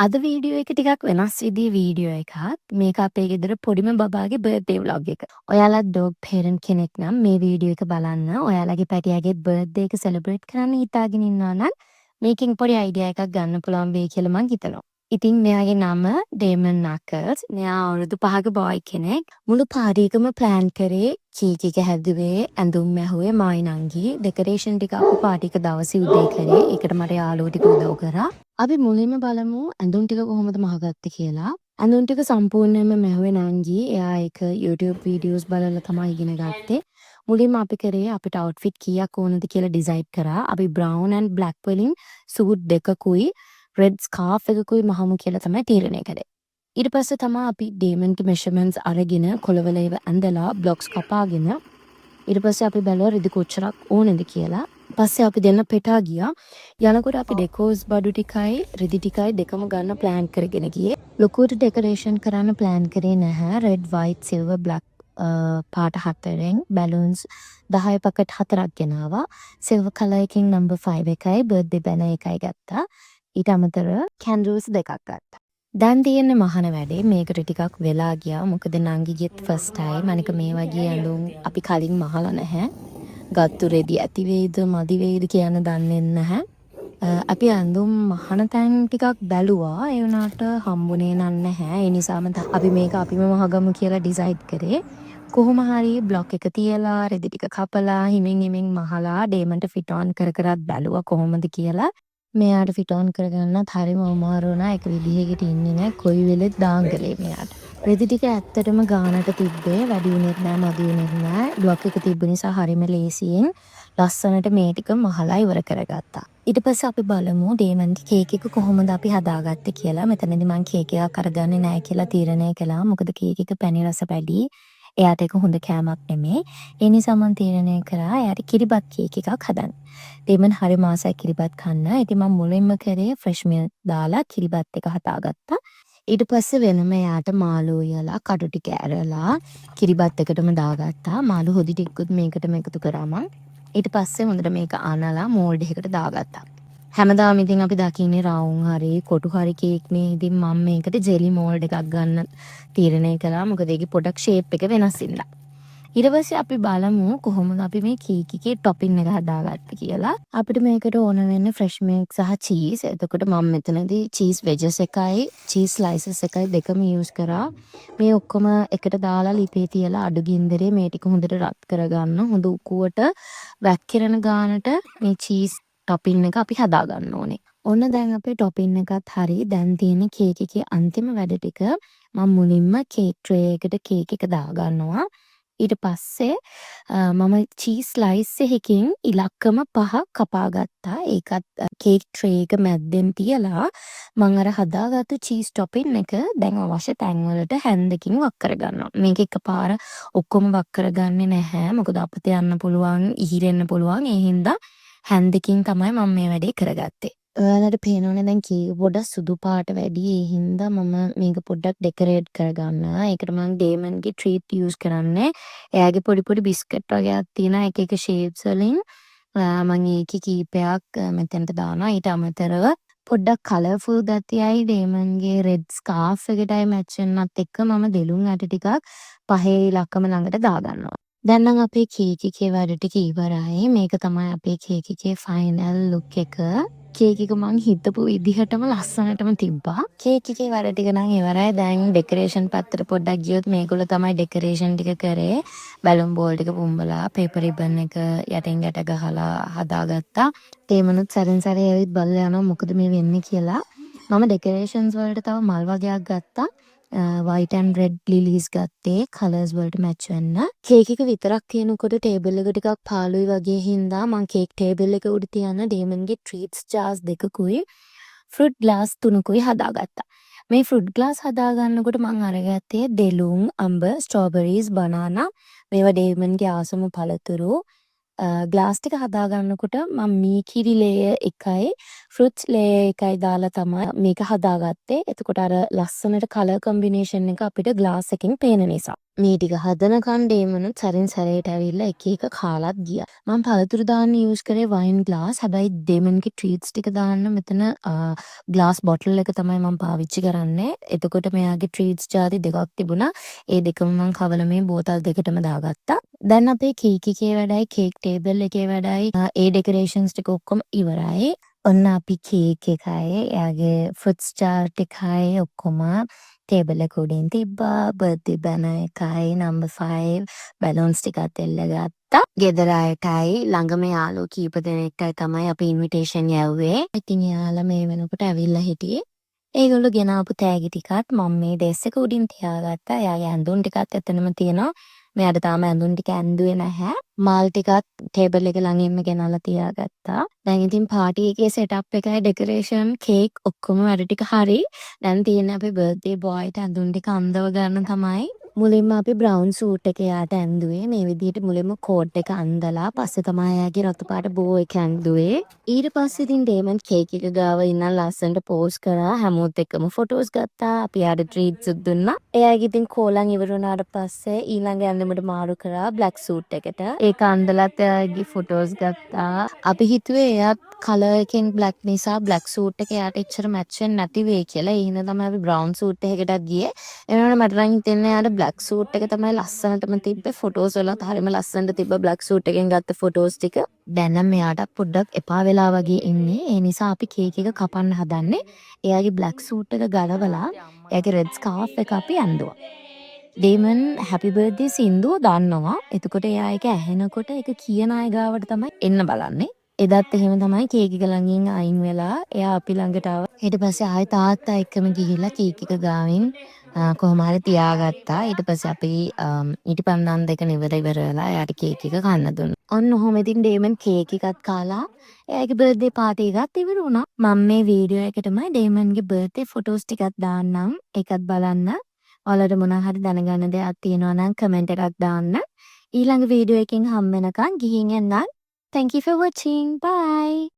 අද වීඩියෝ එක ටිකක් වෙනස් විදිහේ වීඩියෝ එකක්. මේක අපේ ගෙදර පොඩිම බබාගේ බර්ත්ඩේ ව්ලොග් එක. ඔයාලත් ඩොග් පේරන්ට් කෙනෙක් නම් මේ වීඩියෝ එක බලන්න. ඔයාලගේ පැටියාගේ බර්ත්ඩේ එක සෙලිබ්‍රේට් කරන්න හිතාගෙන ඉන්නවා නම් මේකෙන් පොඩි අයිඩියා එකක් ගන්න පුළුවන් වෙයි කියලා මං හිතනවා. ඉතින් මෙයාගේ නම ඩේමන් නකල්ස්. මෙයා අවුරුදු 5ක බෝයි කෙනෙක්. මුළු පාටි එකම ප්ලෑන් කරේ කේක් එක හැදුවේ ඇඳුම් ඇහුවේ මයි නංගි. ඩෙකරේෂන් ටික අපි පාටි එක දවසේ උදේ කරේ. ඒකට මට යාළුවෝ ටික උදව් කරා. අපි මුලින්ම බලමු ඇඳුම් ටික කොහොමද මහගත්තේ කියලා. ඇඳුම් ටික සම්පූර්ණයෙන්ම මැහුවේ නංගි. එයා ඒක YouTube වීඩියෝස් බලලා තමයි ඉගෙන ගත්තේ. මුලින්ම අපි කරේ අපිට අවුට්ෆිට් කීයක් ඕනද කියලා ඩිසයිඩ් කරා. අපි බ්‍රවුන් ඇන්ඩ් බ්ලැක් වලින් සූට් දෙකකුයි රෙඩ් ස්කාර්ෆ් එකකුයි මහමු කියලා තමයි තීරණය කරේ. ඊට පස්සේ තමයි අපි ඩේමන්ගේ මෙෂර්මන්ට්ස් අරගෙන කොළවල ඒව ඇඳලා බ්ලොක්ස් කපාගෙන ඊට පස්සේ අපි බැලුවා රෙදි කොච්චරක් ඕනේද කියලා. පස්සේ අපි දෙන්න පෙටා ගියා. යනකොට අපි ඩෙකෝස් බඩු ටිකයි රෙදි ටිකයි දෙකම ගන්න ප්ලෑන් කරගෙන ගියේ. ලොකුවට ඩෙකරේෂන් කරන්න ප්ලෑන් කරේ නැහැ. රෙඩ්, වයිට්, සිල්වර්, බ්ලැක් පාට හතරෙන් බැලුන්ස් 10 පැකට් 4ක් ගෙනාවා. සිල්වර් කලර් එකකින් නම්බර් 5 එකයි බර්ත්ඩේ බැනර් එකයි ගත්තා. ඊට අමතරව කැන්ඩල්ස් දෙකක් ගත්තා. දැන් තියෙන්නේ මහන වැඩේ. මේකට ටිකක් වෙලා ගියා. මොකද නංගිගෙත් ෆස්ට් ටයිම්. අනික මේ වගේ ඇඳුම් අපි කලින් මහලා නැහැ. ගත්තු රෙදි ඇති වේද මදි වේද කියන දන්නේ නැහැ. අපි ඇඳුම් මහන තැන් ටිකක් බැලුවා. ඒ වුණාට හම්බුනේ නැහැ. ඒ නිසාම අපි මේක අපිම මහගමු කියලා ඩිසයිඩ් කරේ. කොහොම හරි බ්ලොක් එක තියලා රෙදි ටික කපලා හිමින් හිමින් මහලා ඩේමන්ට ෆිට ඔන් කර කරත් බැලුවා කොහොමද කියලා. මෙයාට ෆිට ඔන් කරගන්නත් හරිම අමාරු වුණා. ඒක විදිහකට ඉන්නේ නැහැ. කොයි වෙලෙත් දාංගලේ මෙයාට. රෙදි ටික ඇත්තටම ගානට තිබ්බේ. වැඩි වුණෙත් නැහැ, මදි වුණෙත් නැහැ. බ්ලොක් එක තිබ්බ නිසා හරිම ලේසියෙන් ලස්සනට මේ ටික මහලා ඉවර කරගත්තා. ඊට පස්සේ අපි බලමු ඩේමන්ගේ කේක් එක කොහොමද අපි හදාගත්තේ කියලා. මෙතනදී මම කේක් එකක් අරගන්නේ නැහැ කියලා තීරණය කළා. මොකද කේක් එක පැණි රස වැඩි. එයාට ඒක හොඳ කෑමක් නෙමෙයි. ඒ නිසා මම තීරණය කරා එයාට කිරිබත් කේක් එකක් හදන්න. ඩේමන් හරි මාසයි කිරිබත් කන්න. ඉතින් මම මුලින්ම කරේ ෆ්‍රෙෂ් මිල්ක් දාලා කිරිබත් එක හදාගත්තා. ඊට පස්සේ වෙනම එයාට මාළු උයලා කටු ටික ඇරලා කිරිබත් එකටම දාගත්තා. මාළු හොදි ටිකකුත් මේකටම එකතු කරා මම. ඊට පස්සේ හොඳට මේක අනලා මෝල්ඩ් එකකට දාගත්තා. හැමදාම ඉතින් අපි දකින්නේ රවුම් හරි කොටු හරි කේක් නේ. ඉතින් මම මේකට ජෙලි මෝල්ඩ් එකක් ගන්න තීරණය කළා. මොකද ඒකේ පොඩක් ෂේප් එක වෙනස් වෙනවා. ඊට පස්සේ අපි බලමු කොහොමද අපි මේ කේක් එකේ ටොපින් එක හදාගත්තේ කියලා. අපිට මේකට ඕන වෙන්නේ ෆ්‍රෙෂ් මිල්ක් සහ චීස්. එතකොට මම මෙතනදී චීස් වෙජස් එකයි චීස් ස්ලයිසස් එකයි දෙකම යූස් කරා. මේ ඔක්කොම එකට දාලා ලිපේ තියලා අඩු ගින්දරේ මේ ටික හොඳට රත් කරගන්න. හොඳ උකුවට වැක්කිරෙන ගානට මේ චීස් ටොපින් එක අපි හදා ගන්න ඕනේ. ඔන්න දැන් අපේ ටොපින් එකත් හරි. දැන් තියෙන කේක් එකේ අන්තිම වැඩ ටික මම මුලින්ම කේක් ට්‍රේ එකට කේක් එක දා ගන්නවා. ඊට පස්සේ මම චීස් ස්ලයිස් එකකින් ඉලක්කම 5 කපා ගත්තා. ඒකත් කේක් ට්‍රේ එක මැද්දෙන් තියලා මම අර හදාගත්තු චීස් ටොපින් එක දැන් අවශ්‍ය තැන් වලට හැන්දකින් වක් කරගන්නවා. මේක එකපාර ඔක්කොම වක් කරගන්නේ නැහැ. මොකද අපිට යන්න පුළුවන්, ඉහිරෙන්න පුළුවන්. ඒ හින්දා හැන්දකින් තමයි මම මේ වැඩේ කරගත්තේ. ඔයාලට පේනවනේ දැන් කේක් පොඩක් සුදු පාට වැඩි. ඒ හින්දා මම මේක පොඩ්ඩක් ඩෙකරේට් කරගන්නවා. ඒකට මම ඩේමන්ගේ ට්‍රීට් යූස් කරන්නේ. එයාගේ පොඩි පොඩි බිස්කට් වගේක් තියෙනවා. එක එක ෂේප්ස් වලින් මම ඒකේ කීපයක් මෙතනට දානවා. ඊට අමතරව පොඩ්ඩක් කලර්ෆුල් ගතියයි ඩේමන්ගේ රෙඩ් ස්කාර්ෆ් එකටයි මැච් වෙන්නත් එක්ක මම දෙලුම් ඇට ටිකක් පහේ ඉලක්කම ළඟට දාගන්නවා. දැන් නම් අපේ කේක් එකේ වැඩ ටික ඉවරයි. මේක තමයි අපේ කේක් එකේ ෆයිනල් ලුක් එක. කේක් එක මං හිතපු විදිහටම ලස්සනටම තිබ්බා. කේක් එකේ වැඩ ටික නම් ඉවරයි. දැන් ඩෙකරේෂන් පැත්තට පොඩ්ඩක් ගියොත් මේගොල්ලෝ තමයි ඩෙකරේෂන් ටික කරේ. බැලුම් බෝල් ටික පුම්බලා පේපර් රිබන් එක යටින් යට ගහලා හදාගත්තා. තේමනුත් සැරින් සැරේ ඇවිත් බලලා යනවා මොකද මේ වෙන්නේ කියලා. මම ඩෙකරේෂන්ස් වලට තව මල් වගේක් ගත්තා. white and red lilies ගත්තේ කලර්ස් වලට මැච් වෙන්න. කේක් එක විතරක් කියනකොට ටේබල් එක ටිකක් පාළුයි වගේ හින්දා මම කේක් ටේබල් එක උඩ තියන ඩේමන්ගේ ට්‍රීට්ස් ජාර්ස් දෙකකුයි ෆෘට් ග්ලාස් 3කුයි හදාගත්තා. මේ ෆෘට් ග්ලාස් හදාගන්නකොට මම අරගත්තේ දෙලුම්, අඹ, ස්ට්‍රෝබෙරිස්, බනානා මේවා ඩේමන්ගේ ආසම පළතුරු. ග්ලාස් ටික හදාගන්නකොට මම මීකිරි ලේයර් එකයි ෆෘට්ස් ලේයර් එකයි දාලා තමයි මේක හදාගත්තේ. එතකොට අර ලස්සනට කලර් කම්බිනේෂන් එක අපිට ග්ලාස් එකකින් පේන නිසා. මේ ටික හදනකන් ඩේමනුත් සැරින් සැරේට ඇවිල්ලා එක එක කාලත් ගියා. මම පළතුරු දාන්න යූස් කරේ වයින් ග්ලාස්. හැබැයි ඩේමන්ගේ ට්‍රීට්ස් ටික දාන්න මෙතන ග්ලාස් බොටල් එක තමයි මම පාවිච්චි කරන්නේ. එතකොට මෙයාගේ ට්‍රීට්ස් ජාති දෙකක් තිබුණා. ඒ දෙකම මම කවල මේ බෝතල් දෙකටම දාගත්තා. දැන් අපේ කේක් එකේ වැඩයි කේක් ටේබල් එකේ වැඩයි ඒ ඩෙකොරේෂන්ස් ටික ඔක්කොම ඉවරයි. ඔන්න අපි කේක් එකයි එයාගේ ෆෘට්ස් චාර්ට් එකයි ඔක්කොම ටේබල් එක උඩින් තිබ්බා. බර්ත්ඩේ බැනර් එකයි නම්බර් 5 බැලූන්ස් ටිකත් එල්ලගත්තා. ගෙදර අයටයි ළඟම යාළුවෝ කීප දෙනෙක්ටයි තමයි අපි ඉන්විටේෂන් යැව්වේ. ඉතින් එයාලා මේ වෙනකොට ඇවිල්ලා හිටියේ. ඒගොල්ලෝ ගෙනාපු තෑගි ටිකත් මම මේ ඩෙස් එක උඩින් තියාගත්තා. එයාගේ ඇඳුම් ටිකත් එතනම තියෙනවා. මෙයාට තාම ඇඳුම් ටික ඇන්දුවේ නැහැ. මල් ටිකත් ටේබල් එක ළඟින්ම ගෙනල්ලා තියාගත්තා. දැන් ඉතින් පාටි එකේ සෙටප් එකයි ඩෙකොරේෂන් කේක් ඔක්කොම වැඩ ටික හරි. දැන් තියෙන්නේ අපේ බර්ත්ඩේ බොයිට ඇඳුම් ටික අන්දව ගන්න තමයි. මුලින්ම අපි බ්‍රවුන් සූට් එක එයාට ඇන්දුවේ. මේ විදිහට මුලින්ම කෝට් එක අන්දලා පස්සේ තමයි එයාගේ රතු පාට බෝ එක ඇන්දුවේ. ඊට පස්සේ ඉතින් ඩේමන් කේක් එක ගාව ඉන්න ලස්සනට පෝස් කරා. හැමෝත් එක්කම ෆොටෝස් ගත්තා. අපි එයාට ට්‍රීට්ස් දුන්නා. එයාගේ ඉතින් කෝලම් ඉවර වුණාට පස්සේ ඊළඟ ඇඳුමට මාරු කරා බ්ලැක් සූට් එකට. ඒක අන්දලත් එයාගේ ෆොටෝස් ගත්තා. අපි හිතුවේ එයාත් කලර් එකෙන් බ්ලැක් නිසා බ්ලැක් සූට් එක එයාට එච්චර මැච් වෙන්නේ නැති වෙයි කියලා. ඒ හින්දා තමයි අපි බ්‍රවුන් සූට් එකකටත් ගියේ. ඒ වුණාට මට නම් හිතෙන්නේ එයාට බ්ලැක් සූට් එක තමයි ලස්සනටම තිබ්බේ. ෆොටෝස් වලත් හරියම ලස්සනට තිබ්බ බ්ලැක් සූට් එකෙන් ගත්ත ෆොටෝස් ටික. දැන් නම් එයාට පොඩ්ඩක් එපා වෙලා වගේ ඉන්නේ. ඒ නිසා අපි කේක් එක කපන්න හදන්නේ. එයාගේ බ්ලැක් සූට් එක ගලවලා එයාගේ රෙඩ් ස්කාර්ෆ් එක අපි ඇඳුවා. ඩේමන් හැපි බර්ත්ඩේ සින්දුව දන්නවා. එතකොට එයා ඒක ඇහෙනකොට ඒක කියන අය ගාවට තමයි එන්න බලන්නේ. එදත් එහෙම තමයි කේක් එක ළඟින් අයින් වෙලා එයා අපි ළඟට ආවා. ඊට පස්සේ ආයෙ තාත්තා එක්කම ගිහිල්ලා කේක් එක ගාවින් කොහොම හරි තියාගත්තා. ඊට පස්සේ අපි ඊටිපන්දම් දෙක ඉවර වෙලා එයාට කේක් එක කන්න දුන්නා. ඔන්න ඔහොම ඉතින් ඩේමන් කේක් එකත් කාලා එයාගේ බර්ත්ඩේ පාටි එකත් ඉවර වුණා. මම මේ වීඩියෝ එකටම ඩේමන්ගේ බර්ත්ඩේ ෆොටෝස් ටිකක් දාන්නම්. ඒකත් බලන්න. ඔයාලට මොනවා හරි දැනගන්න දෙයක් තියෙනවා නම් කමෙන්ට් එකක් දාන්න. ඊළඟ වීඩියෝ එකකින් හම්බ වෙනකන් ගිහින් එන්නම්. Thank you for watching. Bye.